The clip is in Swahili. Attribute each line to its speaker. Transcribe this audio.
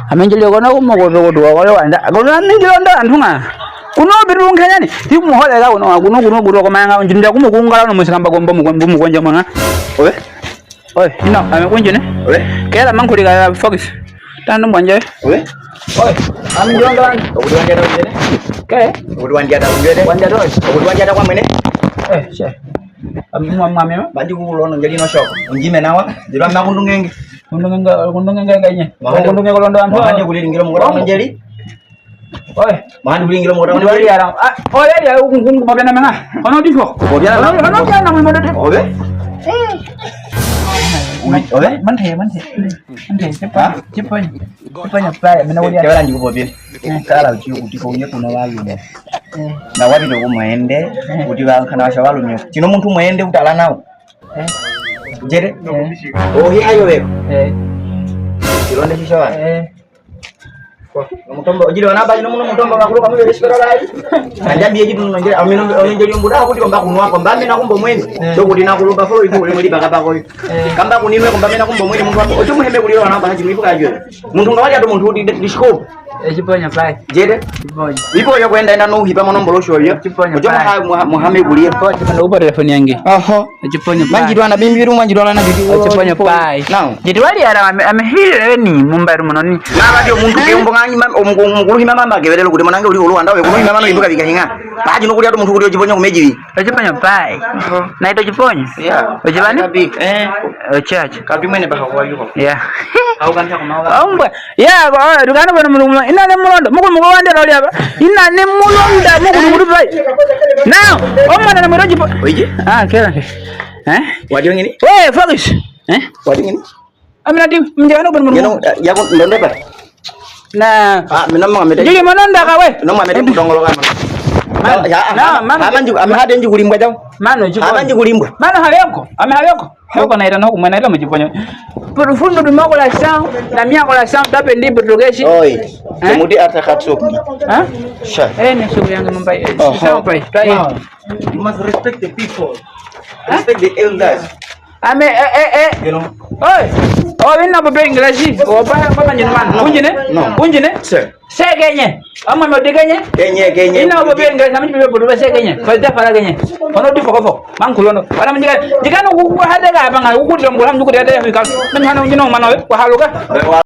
Speaker 1: amenjili kono kumogo do wale wanda kono ninjilo ndo antunga kuno birung kanya ni hiku muhole la kuno buru ko manga njinda kumukungala no musikamba gombo mukonja manga oye ino amekunje ne kela mankuli ka focus tando mwanje oye amjonga uliwanja da unjene ke uliwanja da unjene wanja do uliwanja da kwa mwene she mwamwe bandi kulono ngeli no shoko unjime nawa dilwa makundungenge kundungenge ganye kundungenge kolondo antu hanje kulingiro mukoro ngeli oye mandi kulingiro mukoro ngeli yara oye ya kungu mabena menga ono difo ono jana mo modo oye oye manthe cepa playa mina wodi kala ndi ko bebe kala uchi kuti ko nye kuno walume na wabi do kumwende kuti bankana basha walume tino muntu mwende utala nawo jere hi ayo beko ilonde shishawa mutombo ojile wanaba ino muno mutombo makuru kamwe beshikara lai anjambiye jitu nongere amino mbuda kuti komba kunwa komba mena kumbo mwene so kuti nakulumba folo ipo ule mweli bakaba koyo kamba kunimwe komba mena kumbo mwene muntu ocho muhembe kuliro wanaba haji mifuka ajo muntu ngawaje ato muntu uti dishko echiponya pai jere ipo yo kwenda ina no hipa mono mbolosho yo ocho muhame kuliro ko chipanda upa telefoni yangi echiponya pai manjidwa na bimbiru manjidwa na bibi echiponya pai now jiti wali ara amehire ni mumba rumono ni naba dio muntu keumbo omukuru hima mama gebelelo kuti manange uli olwanda we kuno hima mama imbuka bikahinga baji no kuli ato muntu kuli chiponya kumeji echiponya pai na ito chiponya ojibani ochacha kapi mwene baka kwa yuko au kanta kumawa ombwa dukana bano mulungu ina ne mulondo muko wande no liaba ina ne mulonda muko pai now omwana na mroji oje kera wadi ngini we focus wadi ngini amina di mjano bano mulungu yako ndonde ba na mina mama jadi manonda ka we no mama de mudongolo ka amanji amahade nji kulimbwa jawo mano jipo amanji kulimbwa mano haleko amehaleko hoko na ira no kumena ira mujiponyo profundo du makola sang na miakola sang tape ndi progeshi oi mudi atakatso sha ne shughuli yangu mumbai sawa pai you must respect the people respect the elders you know wina bobe inglaji oba nyinman unjine sir segenye ama modegenye genye ina bobe inglaji namji bobe bobe segenye falda fara genye ono di foko mankulono wala mjika jikano ku hadaga abanga ku dum ko hamdu ko dada fi kal man hanu nyino manawe ko haluga